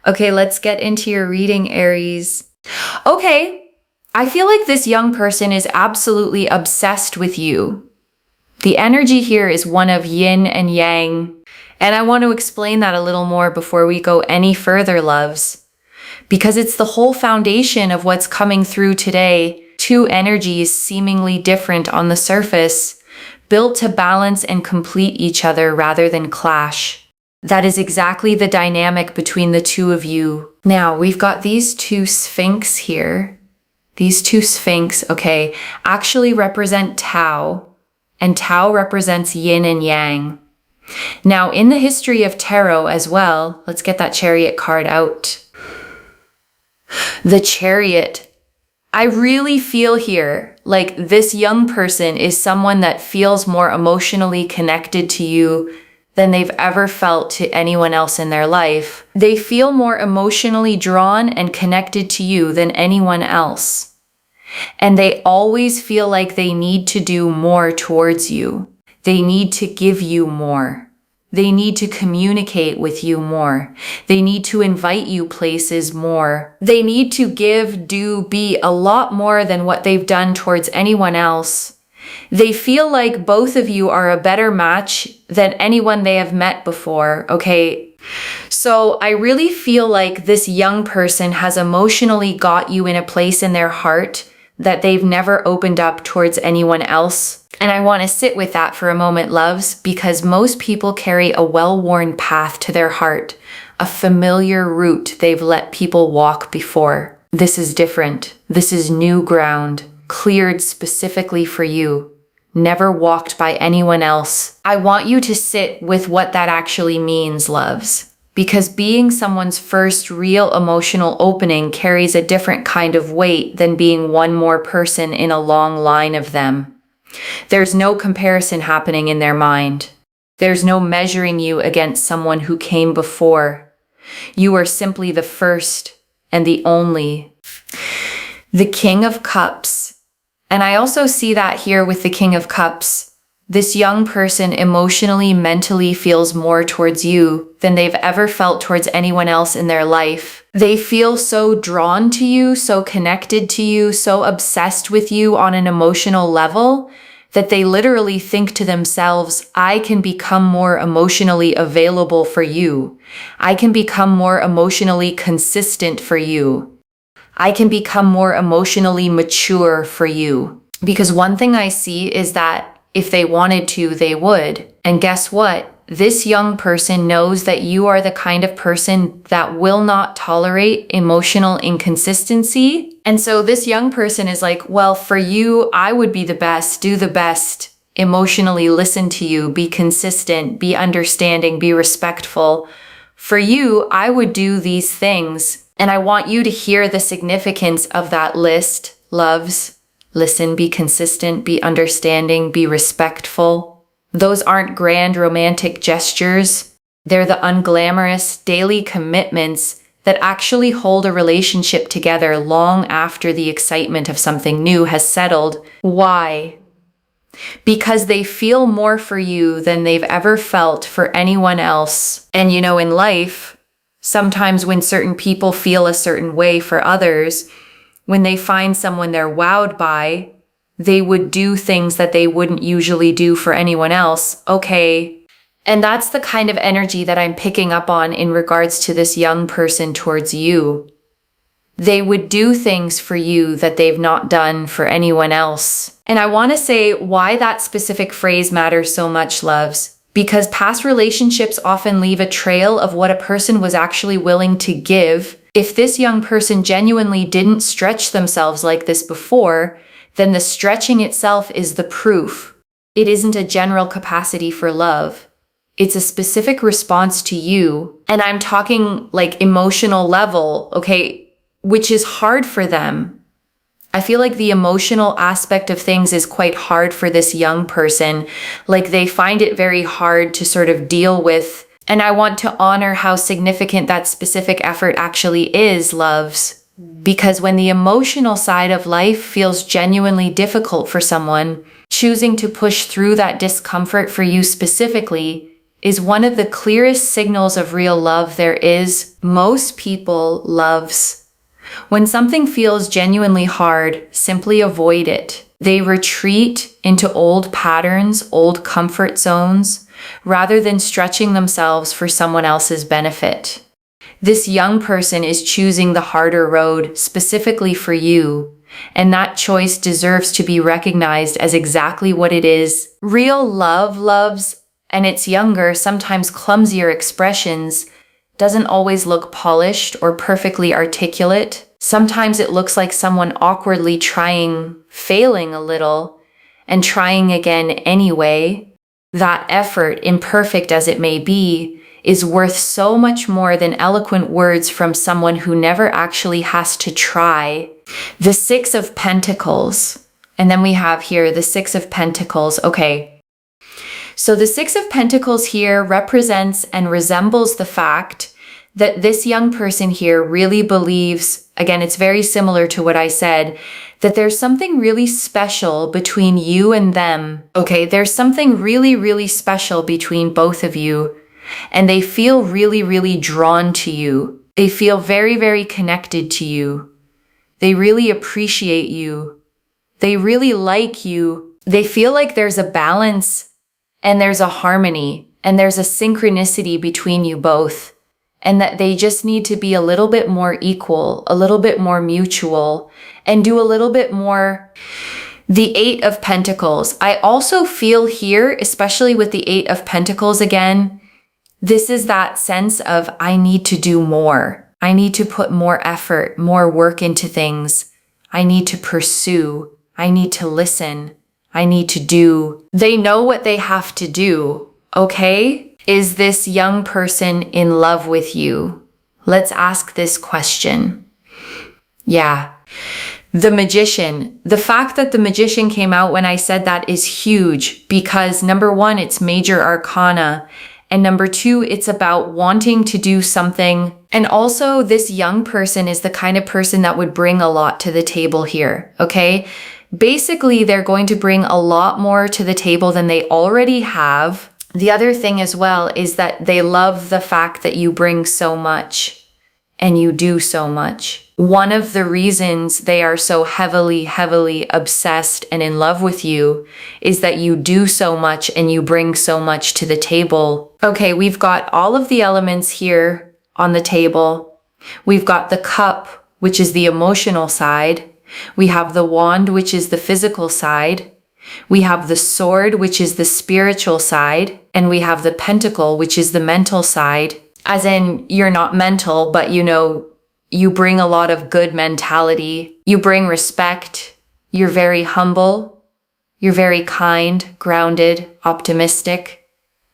Okay, let's get into your reading, Aries. Okay, I feel like this young person is absolutely obsessed with you. The energy here is one of yin and yang, and I want to explain that a little more before we go any further, loves. Because it's the whole foundation of what's coming through today. Two energies seemingly different on the surface, built to balance and complete each other rather than clash. That is exactly the dynamic between the two of you. Now, we've got these two sphinx here. These two sphinx, okay, actually represent Tao, and Tao represents yin and yang. Now, in the history of tarot as well, let's get that Chariot card out. The Chariot. I really feel here like this young person is someone that feels more emotionally connected to you than they've ever felt to anyone else in their life. They feel more emotionally drawn and connected to you than anyone else. And they always feel like they need to do more towards you. They need to give you more. They need to communicate with you more. They need to invite you places more. They need to give, do, be a lot more than what they've done towards anyone else. They feel like both of you are a better match than anyone they have met before, okay? So I really feel like this young person has emotionally got you in a place in their heart that they've never opened up towards anyone else. And I want to sit with that for a moment, loves, because most people carry a well-worn path to their heart, a familiar route they've let people walk before. This is different. This is new ground, cleared specifically for you, never walked by anyone else. I want you to sit with what that actually means, loves, because being someone's first real emotional opening carries a different kind of weight than being one more person in a long line of them. There's no comparison happening in their mind. There's no measuring you against someone who came before. You are simply the first and the only. The King of Cups. And I also see that here with the King of Cups. This young person emotionally, mentally feels more towards you than they've ever felt towards anyone else in their life. They feel so drawn to you, so connected to you, so obsessed with you on an emotional level that they literally think to themselves, I can become more emotionally available for you. I can become more emotionally consistent for you. I can become more emotionally mature for you. Because one thing I see is that if they wanted to, they would. And guess what? This young person knows that you are the kind of person that will not tolerate emotional inconsistency. And so this young person is like, well, for you, I would be the best, do the best, emotionally listen to you, be consistent, be understanding, be respectful. For you, I would do these things. And I want you to hear the significance of that list, loves. Listen, be consistent, be understanding, be respectful. Those aren't grand romantic gestures. They're the unglamorous daily commitments that actually hold a relationship together long after the excitement of something new has settled. Why? Because they feel more for you than they've ever felt for anyone else. And you know, in life, sometimes when certain people feel a certain way for others, when they find someone they're wowed by, they would do things that they wouldn't usually do for anyone else. Okay. And that's the kind of energy that I'm picking up on in regards to this young person towards you. They would do things for you that they've not done for anyone else. And I want to say why that specific phrase matters so much, loves. Because past relationships often leave a trail of what a person was actually willing to give. If this young person genuinely didn't stretch themselves like this before, then the stretching itself is the proof. It isn't a general capacity for love. It's a specific response to you. And I'm talking like emotional level, okay, which is hard for them. I feel like the emotional aspect of things is quite hard for this young person. Like they find it very hard to sort of deal with. And I want to honor how significant that specific effort actually is, loves. Because when the emotional side of life feels genuinely difficult for someone, choosing to push through that discomfort for you specifically is one of the clearest signals of real love there is. Most people loves. When something feels genuinely hard, simply avoid it. They retreat into old patterns, old comfort zones, rather than stretching themselves for someone else's benefit. This young person is choosing the harder road specifically for you, and that choice deserves to be recognized as exactly what it is. Real love loves, and its younger, sometimes clumsier expressions doesn't always look polished or perfectly articulate. Sometimes it looks like someone awkwardly trying, failing a little, and trying again anyway. That effort, imperfect as it may be, is worth so much more than eloquent words from someone who never actually has to try. The Six of Pentacles. And then we have here the Six of Pentacles. Okay. So the Six of Pentacles here represents and resembles the fact that this young person here really believes, again, it's very similar to what I said, that there's something really special between you and them. Okay, there's something really, really special between both of you. And they feel really, really drawn to you. They feel very, very connected to you. They really appreciate you. They really like you. They feel like there's a balance and there's a harmony and there's a synchronicity between you both. And that they just need to be a little bit more equal, a little bit more mutual, and do a little bit more. The Eight of Pentacles. I also feel here, especially with the Eight of Pentacles again, this is that sense of I need to do more. I need to put more effort, more work into things. I need to pursue. I need to listen. I need to do. They know what they have to do, okay? Is this young person in love with you? Let's ask this question. Yeah. The Magician. The fact that the Magician came out when I said that is huge because number one, it's major arcana. And number two, it's about wanting to do something. And also this young person is the kind of person that would bring a lot to the table here. Okay. Basically, they're going to bring a lot more to the table than they already have. The other thing as well is that they love the fact that you bring so much and you do so much. One of the reasons they are so heavily, heavily obsessed and in love with you is that you do so much and you bring so much to the table. Okay, we've got all of the elements here on the table. We've got the cup, which is the emotional side. We have the wand, which is the physical side. We have the sword, which is the spiritual side, and we have the pentacle, which is the mental side. As in, you're not mental, but you bring a lot of good mentality. You bring respect. You're very humble. You're very kind, grounded, optimistic.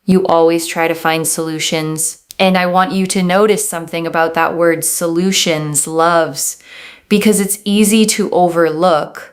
You always try to find solutions. And I want you to notice something about that word solutions, loves, because it's easy to overlook.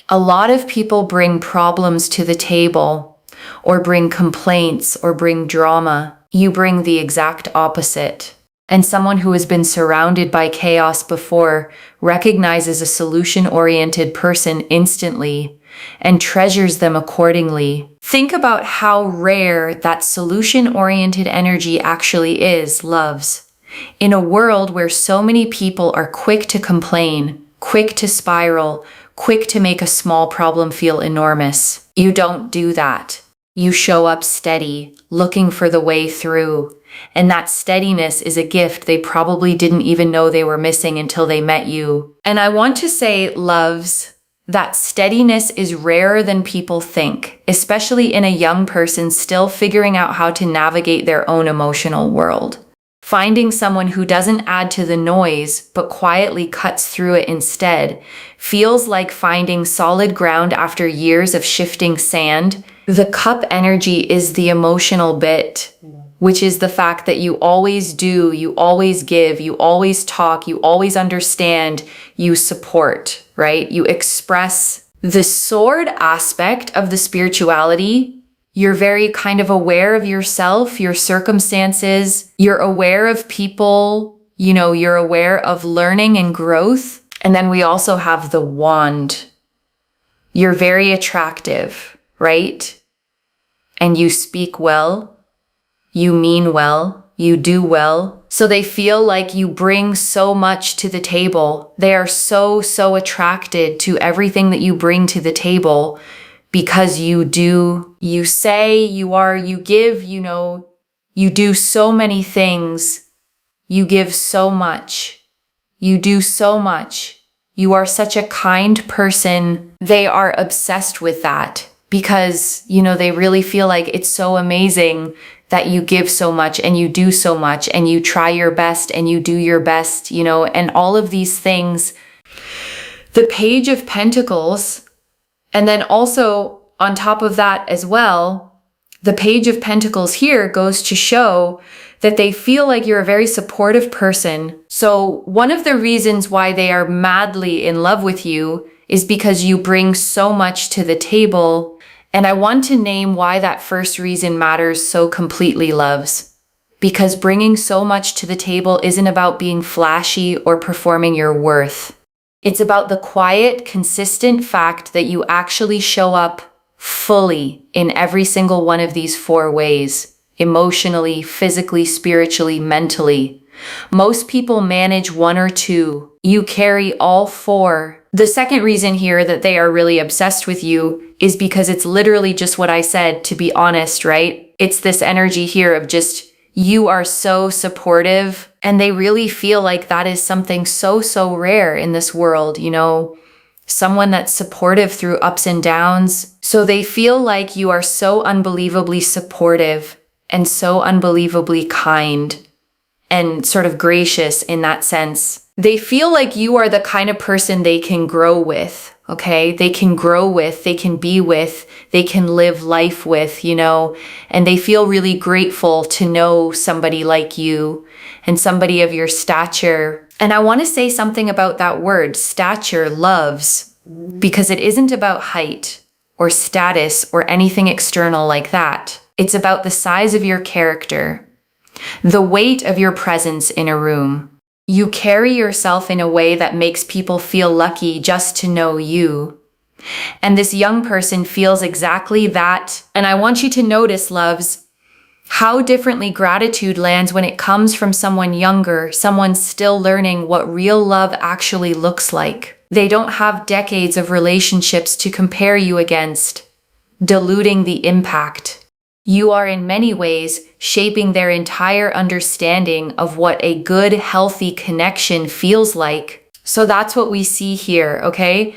A lot of people bring problems to the table, or bring complaints, or bring drama. You bring the exact opposite. And someone who has been surrounded by chaos before recognizes a solution-oriented person instantly and treasures them accordingly. Think about how rare that solution-oriented energy actually is, loves. In a world where so many people are quick to complain, quick to spiral, quick to make a small problem feel enormous. You don't do that. You show up steady, looking for the way through. And that steadiness is a gift they probably didn't even know they were missing until they met you. And I want to say, loves, that steadiness is rarer than people think, especially in a young person still figuring out how to navigate their own emotional world. Finding someone who doesn't add to the noise, but quietly cuts through it instead, feels like finding solid ground after years of shifting sand. The cup energy is the emotional bit, which is the fact that you always do, you always give, you always talk, you always understand, you support, right? You express. The sword aspect of the spirituality. You're very kind of aware of yourself, your circumstances. You're aware of people, you're aware of learning and growth. And then we also have the wand. You're very attractive, right? And you speak well. you mean well, you do well. So they feel like you bring so much to the table. They are so, so attracted to everything that you bring to the table because you do, you say, you are, you give, you do so many things. You give so much. You do so much. You are such a kind person. They are obsessed with that because, they really feel like it's so amazing that you give so much and you do so much and you try your best and you do your best, and all of these things. The Page of Pentacles, and then also on top of that as well, the Page of Pentacles here goes to show that they feel like you're a very supportive person. So one of the reasons why they are madly in love with you is because you bring so much to the table. And I want to name why that first reason matters so completely, loves. Because bringing so much to the table isn't about being flashy or performing your worth. It's about the quiet, consistent fact that you actually show up fully in every single one of these 4 ways. Emotionally, physically, spiritually, mentally. Most people manage 1 or 2. You carry all 4. The second reason here that they are really obsessed with you is because it's literally just what I said, to be honest, right? It's this energy here of just, you are so supportive, and they really feel like that is something so, so rare in this world, someone that's supportive through ups and downs. So they feel like you are so unbelievably supportive and so unbelievably kind and sort of gracious in that sense. They feel like you are the kind of person they can grow with, okay? They can grow with, they can be with, they can live life with, and they feel really grateful to know somebody like you and somebody of your stature. And I want to say something about that word, stature, loves, because it isn't about height or status or anything external like that. It's about the size of your character, the weight of your presence in a room. You carry yourself in a way that makes people feel lucky just to know you. And this young person feels exactly that. And I want you to notice, loves, how differently gratitude lands when it comes from someone younger, someone still learning what real love actually looks like. They don't have decades of relationships to compare you against, diluting the impact. You are in many ways shaping their entire understanding of what a good, healthy connection feels like. So that's what we see here, okay?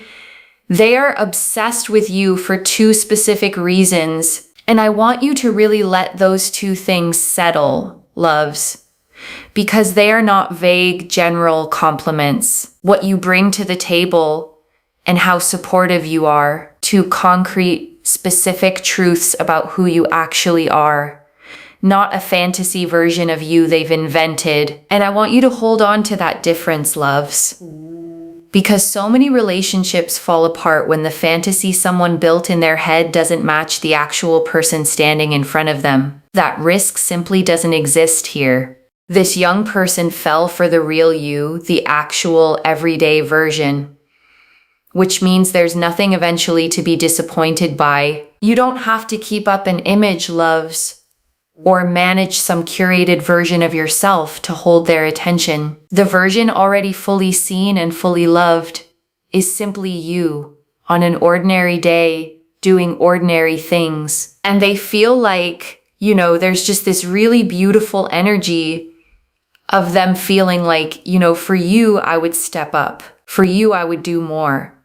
They are obsessed with you for 2 specific reasons. And I want you to really let those 2 things settle, loves, because they are not vague, general compliments. What you bring to the table and how supportive you are, to concrete, specific truths about who you actually are, not a fantasy version of you they've invented. And I want you to hold on to that difference, loves, because so many relationships fall apart when the fantasy someone built in their head doesn't match the actual person standing in front of them. That risk simply doesn't exist here. This young person fell for the real you, the actual everyday version, which means there's nothing eventually to be disappointed by. You don't have to keep up an image, loves, or manage some curated version of yourself to hold their attention. The version already fully seen and fully loved is simply you on an ordinary day doing ordinary things. And they feel like, there's just this really beautiful energy of them feeling like, for you, I would step up. For you, I would do more.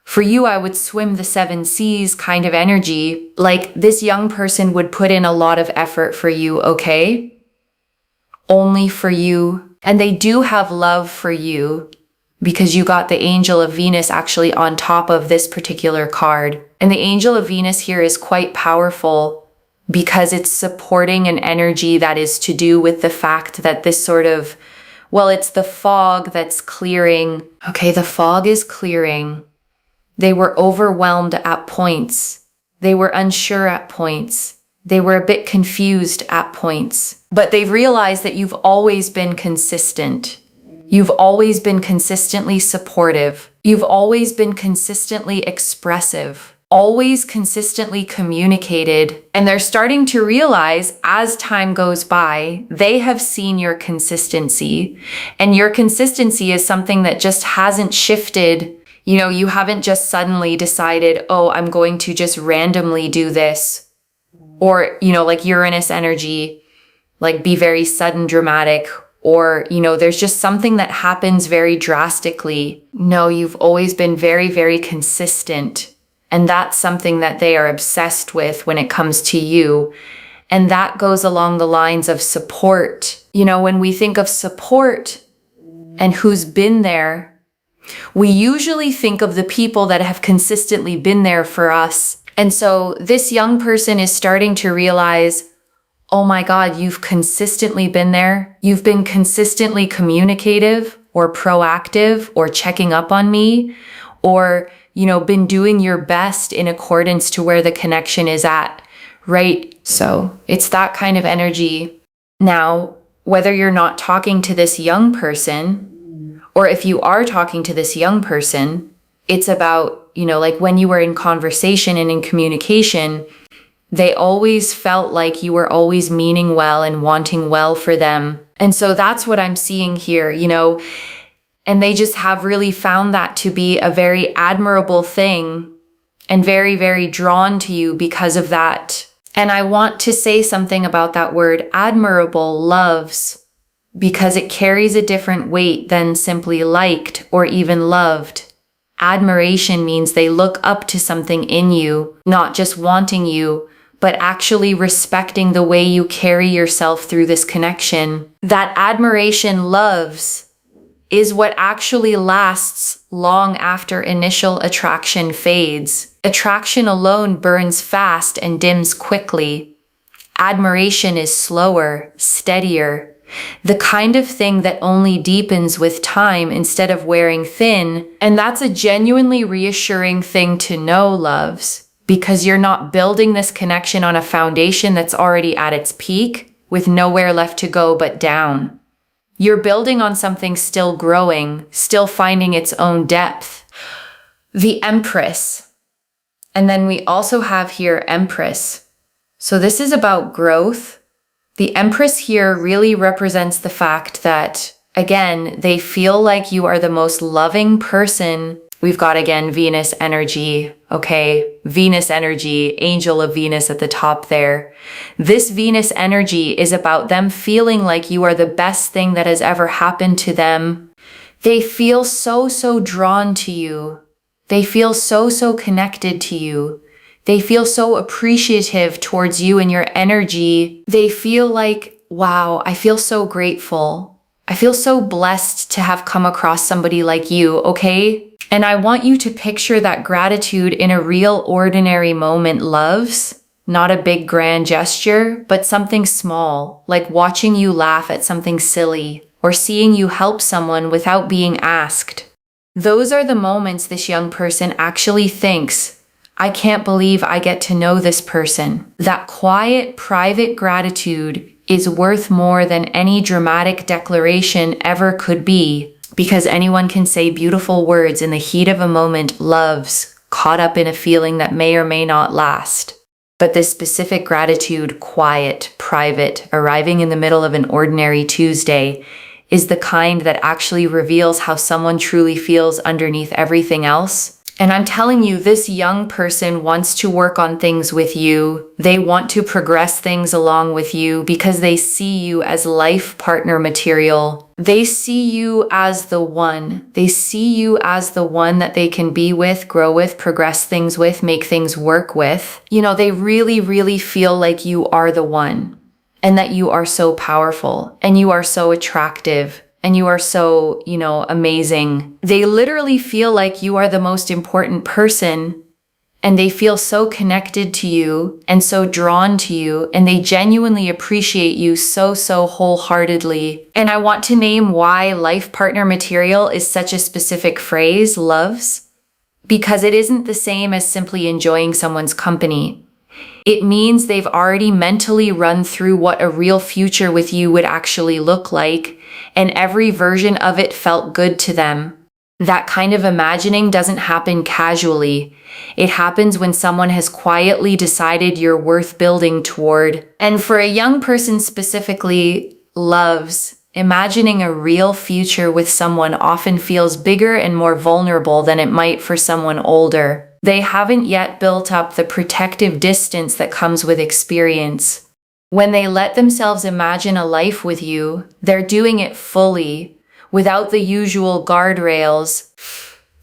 For you, I would swim the 7 seas kind of energy. Like this young person would put in a lot of effort for you, okay? Only for you. And they do have love for you because you got the Angel of Venus actually on top of this particular card. And the Angel of Venus here is quite powerful because it's supporting an energy that is to do with the fact that this sort of, it's the fog that's clearing. Okay, the fog is clearing. They were overwhelmed at points. They were unsure at points. They were a bit confused at points. But they've realized that you've always been consistent. You've always been consistently supportive. You've always been consistently expressive. always consistently communicated, and they're starting to realize as time goes by, they have seen your consistency, and your consistency is something that just hasn't shifted. You know, you haven't just suddenly decided, oh, I'm going to just randomly do this, or, you know, like Uranus energy, like be very sudden, dramatic, or, you know, there's just something that happens very drastically. No, you've always been very, very consistent. And that's something that they are obsessed with when it comes to you. And that goes along the lines of support. You know, when we think of support and who's been there, we usually think of the people that have consistently been there for us. And so this young person is starting to realize, oh my God, you've consistently been there. You've been consistently communicative or proactive or checking up on me, or, you know, been doing your best in accordance to where the connection is at, right? So it's that kind of energy. Now, whether you're not talking to this young person, or if you are talking to this young person, it's about, you know, like when you were in conversation and in communication, they always felt like you were always meaning well and wanting well for them. And so that's what I'm seeing here, you know, and they just have really found that to be a very admirable thing and very, very drawn to you because of that. And I want to say something about that word admirable, loves, because it carries a different weight than simply liked or even loved. Admiration means they look up to something in you, not just wanting you, but actually respecting the way you carry yourself through this connection. That admiration, loves, is what actually lasts long after initial attraction fades. Attraction alone burns fast and dims quickly. Admiration is slower, steadier, the kind of thing that only deepens with time instead of wearing thin. And that's a genuinely reassuring thing to know, loves, because you're not building this connection on a foundation that's already at its peak with nowhere left to go but down. You're building on something still growing, still finding its own depth. The Empress. And then we also have here Empress. So this is about growth. The Empress here really represents the fact that, again, they feel like you are the most loving person. We've got, again, Venus energy, okay? Venus energy, angel of Venus at the top there. This Venus energy is about them feeling like you are the best thing that has ever happened to them. They feel so, so drawn to you. They feel so, so connected to you. They feel so appreciative towards you and your energy. They feel like, wow, I feel so grateful. I feel so blessed to have come across somebody like you, okay? And I want you to picture that gratitude in a real ordinary moment, loves. Not a big grand gesture, but something small, like watching you laugh at something silly or seeing you help someone without being asked. Those are the moments this young person actually thinks, I can't believe I get to know this person. That quiet, private gratitude is worth more than any dramatic declaration ever could be. Because anyone can say beautiful words in the heat of a moment, loves, caught up in a feeling that may or may not last. But this specific gratitude, quiet, private, arriving in the middle of an ordinary Tuesday, is the kind that actually reveals how someone truly feels underneath everything else. And I'm telling you, this young person wants to work on things with you. They want to progress things along with you because they see you as life partner material. They see you as the one. They see you as the one that they can be with, grow with, progress things with, make things work with. You know, they really, really feel like you are the one and that you are so powerful and you are so attractive. And you are so, you know, amazing. They literally feel like you are the most important person, and they feel so connected to you and so drawn to you, and they genuinely appreciate you so, so wholeheartedly. And I want to name why life partner material is such a specific phrase, loves, because it isn't the same as simply enjoying someone's company. It means they've already mentally run through what a real future with you would actually look like, and every version of it felt good to them. That kind of imagining doesn't happen casually. It happens when someone has quietly decided you're worth building toward. And for a young person specifically, loves, imagining a real future with someone often feels bigger and more vulnerable than it might for someone older. They haven't yet built up the protective distance that comes with experience. When they let themselves imagine a life with you, they're doing it fully, without the usual guardrails.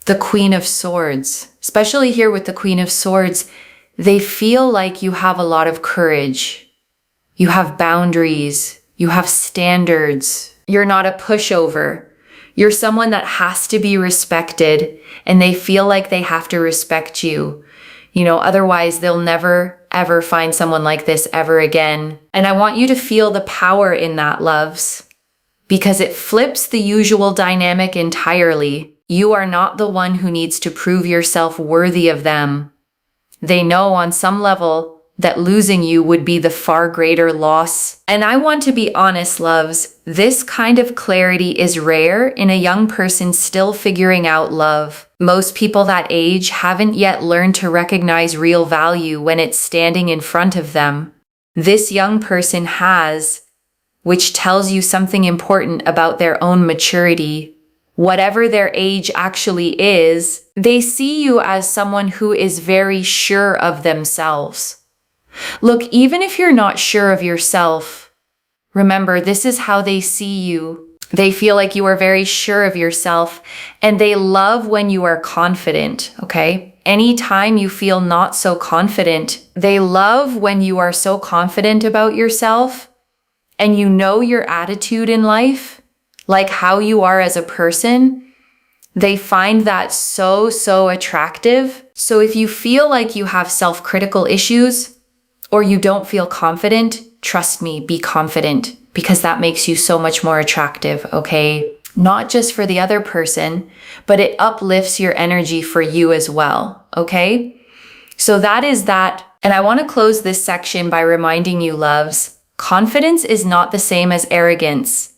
The Queen of Swords, especially here with the Queen of Swords, they feel like you have a lot of courage. You have boundaries. You have standards. You're not a pushover. You're someone that has to be respected, and they feel like they have to respect you. Otherwise they'll never, ever find someone like this ever again. And I want you to feel the power in that, loves, because it flips the usual dynamic entirely. You are not the one who needs to prove yourself worthy of them. They know on some level that losing you would be the far greater loss. And I want to be honest, loves, this kind of clarity is rare in a young person still figuring out love. Most people that age haven't yet learned to recognize real value when it's standing in front of them. This young person has, which tells you something important about their own maturity. Whatever their age actually is, they see you as someone who is very sure of themselves. Look, even if you're not sure of yourself, remember, this is how they see you. They feel like you are very sure of yourself, and they love when you are confident, okay? Anytime you feel not so confident, they love when you are so confident about yourself and you know your attitude in life, like how you are as a person. They find that so attractive. So if you feel like you have self-critical issues or you don't feel confident, trust me, be confident, because that makes you so much more attractive, okay? Not just for the other person, but it uplifts your energy for you as well, okay? So that is that. And I want to close this section by reminding you, loves, confidence is not the same as arrogance.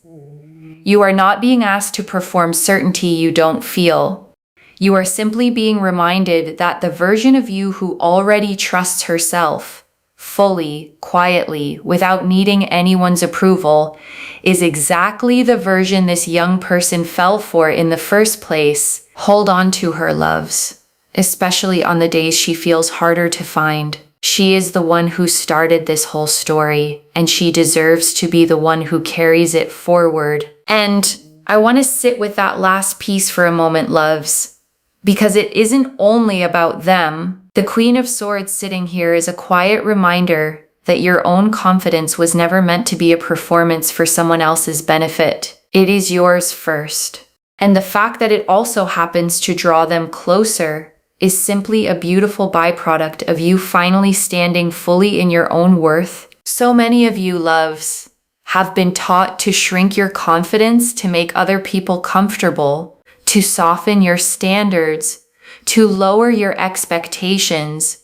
You are not being asked to perform certainty you don't feel. You are simply being reminded that the version of you who already trusts herself, fully, quietly, without needing anyone's approval, is exactly the version this young person fell for in the first place. Hold on to her, loves, especially on the days she feels harder to find. She is the one who started this whole story, and she deserves to be the one who carries it forward. And I want to sit with that last piece for a moment, loves, because it isn't only about them. The Queen of Swords sitting here is a quiet reminder that your own confidence was never meant to be a performance for someone else's benefit. It is yours first. And the fact that it also happens to draw them closer is simply a beautiful byproduct of you finally standing fully in your own worth. So many of you, loves, have been taught to shrink your confidence to make other people comfortable, to soften your standards, to lower your expectations,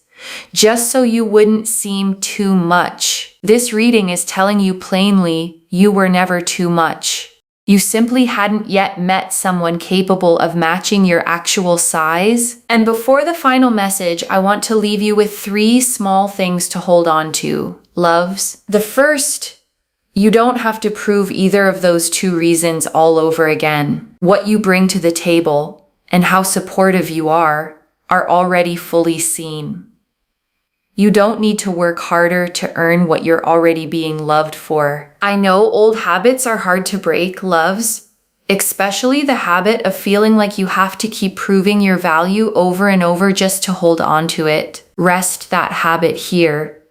just so you wouldn't seem too much. This reading is telling you plainly you were never too much. You simply hadn't yet met someone capable of matching your actual size. And before the final message, I want to leave you with 3 small things to hold on to, loves. The first, you don't have to prove either of those 2 reasons all over again. What you bring to the table and how supportive you are already fully seen. You don't need to work harder to earn what you're already being loved for. I know old habits are hard to break, loves, especially the habit of feeling like you have to keep proving your value over and over just to hold on to it. Rest that habit here.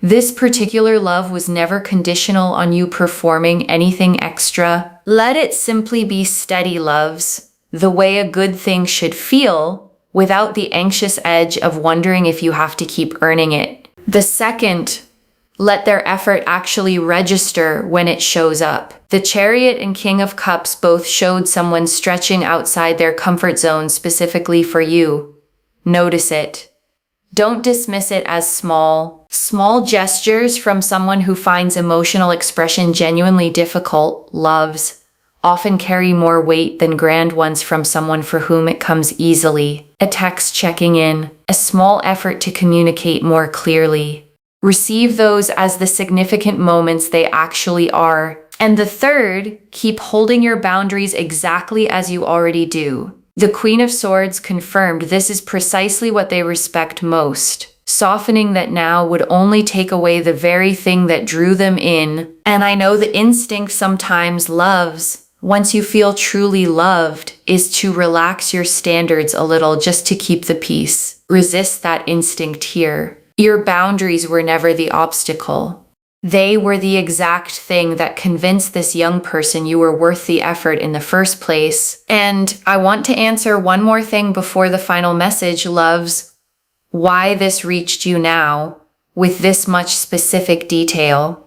This particular love was never conditional on you performing anything extra. Let it simply be steady, loves, the way a good thing should feel, without the anxious edge of wondering if you have to keep earning it. The second, let their effort actually register when it shows up. The Chariot and King of Cups both showed someone stretching outside their comfort zone specifically for you. Notice it. Don't dismiss it as small. Small gestures from someone who finds emotional expression genuinely difficult, loves, often carry more weight than grand ones from someone for whom it comes easily. A text checking in, a small effort to communicate more clearly. Receive those as the significant moments they actually are. And the third, keep holding your boundaries exactly as you already do. The Queen of Swords confirmed this is precisely what they respect most. Softening that now would only take away the very thing that drew them in. And I know the instinct sometimes loves, once you feel truly loved, is to relax your standards a little just to keep the peace. Resist that instinct here. Your boundaries were never the obstacle. They were the exact thing that convinced this young person you were worth the effort in the first place. And I want to answer one more thing before the final message, loves. Why this reached you now, with this much specific detail.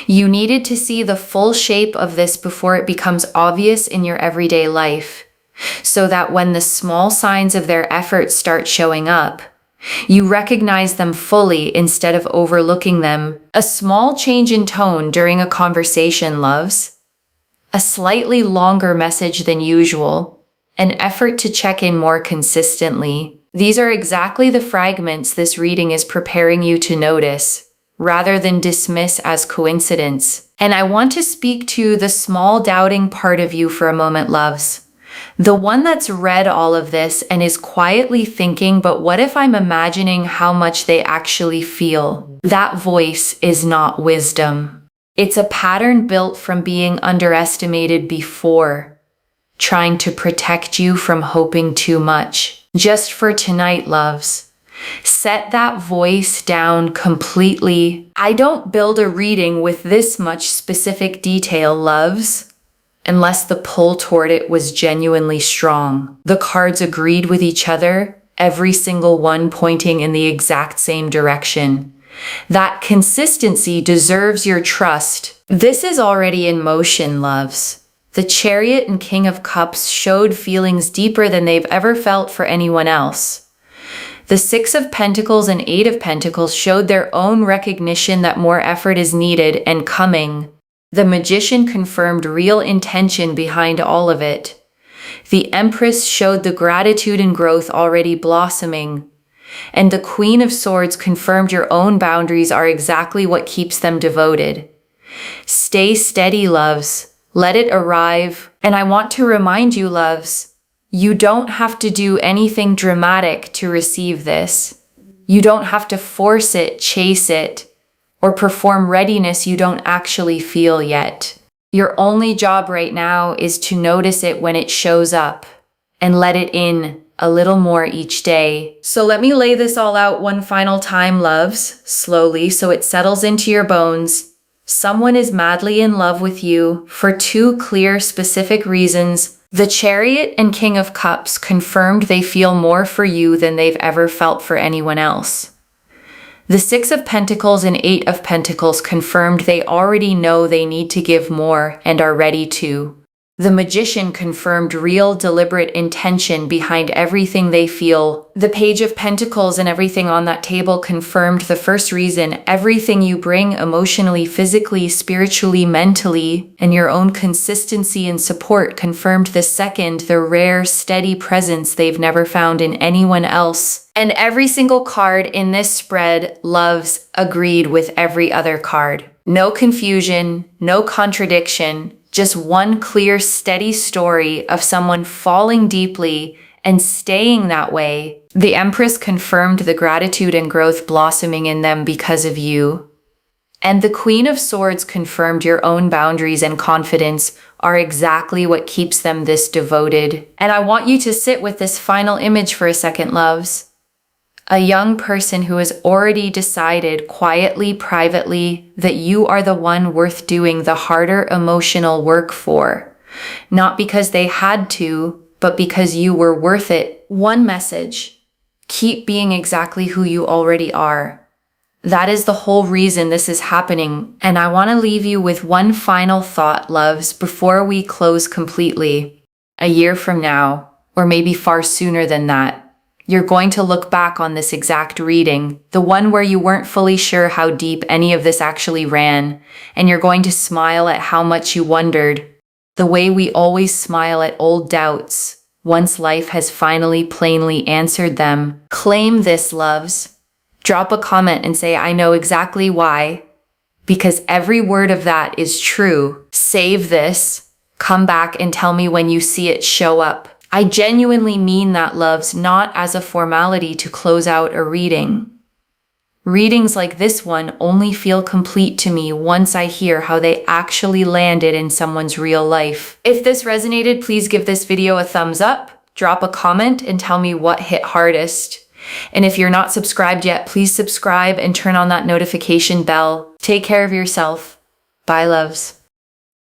You needed to see the full shape of this before it becomes obvious in your everyday life, so that when the small signs of their effort start showing up, you recognize them fully instead of overlooking them. A small change in tone during a conversation, loves. A slightly longer message than usual. An effort to check in more consistently. These are exactly the fragments this reading is preparing you to notice, rather than dismiss as coincidence. And I want to speak to the small doubting part of you for a moment, loves. The one that's read all of this and is quietly thinking, but what if I'm imagining how much they actually feel? That voice is not wisdom. It's a pattern built from being underestimated before, trying to protect you from hoping too much. Just for tonight, loves. Set that voice down completely. I don't build a reading with this much specific detail, loves, unless the pull toward it was genuinely strong. The cards agreed with each other, every single one pointing in the exact same direction. That consistency deserves your trust. This is already in motion, loves. The Chariot and King of Cups showed feelings deeper than they've ever felt for anyone else. The Six of Pentacles and Eight of Pentacles showed their own recognition that more effort is needed and coming. The Magician confirmed real intention behind all of it. The Empress showed the gratitude and growth already blossoming. And the Queen of Swords confirmed your own boundaries are exactly what keeps them devoted. Stay steady, loves. Let it arrive. And I want to remind you, loves, you don't have to do anything dramatic to receive this. You don't have to force it, chase it, or perform readiness you don't actually feel yet. Your only job right now is to notice it when it shows up and let it in a little more each day. So let me lay this all out one final time, loves, slowly so it settles into your bones. Someone is madly in love with you for two clear, specific reasons. The Chariot and King of Cups confirmed they feel more for you than they've ever felt for anyone else. The Six of Pentacles and Eight of Pentacles confirmed they already know they need to give more and are ready to. The Magician confirmed real, deliberate intention behind everything they feel. The Page of Pentacles and everything on that table confirmed the first reason, everything you bring emotionally, physically, spiritually, mentally, and your own consistency and support confirmed the second, the rare, steady presence they've never found in anyone else. And every single card in this spread, loves, agreed with every other card. No confusion, no contradiction. Just one clear, steady story of someone falling deeply and staying that way. The Empress confirmed the gratitude and growth blossoming in them because of you. And the Queen of Swords confirmed your own boundaries and confidence are exactly what keeps them this devoted. And I want you to sit with this final image for a second, loves. A young person who has already decided quietly, privately, that you are the one worth doing the harder emotional work for. Not because they had to, but because you were worth it. One message: keep being exactly who you already are. That is the whole reason this is happening. And I want to leave you with one final thought, loves, before we close completely. A year from now, or maybe far sooner than that, you're going to look back on this exact reading, the one where you weren't fully sure how deep any of this actually ran, and you're going to smile at how much you wondered. The way we always smile at old doubts once life has finally plainly answered them. Claim this, loves. Drop a comment and say, I know exactly why, because every word of that is true. Save this. Come back and tell me when you see it show up. I genuinely mean that, loves, not as a formality to close out a reading. Readings like this one only feel complete to me once I hear how they actually landed in someone's real life. If this resonated, please give this video a thumbs up, drop a comment, and tell me what hit hardest. And if you're not subscribed yet, please subscribe and turn on that notification bell. Take care of yourself. Bye, loves.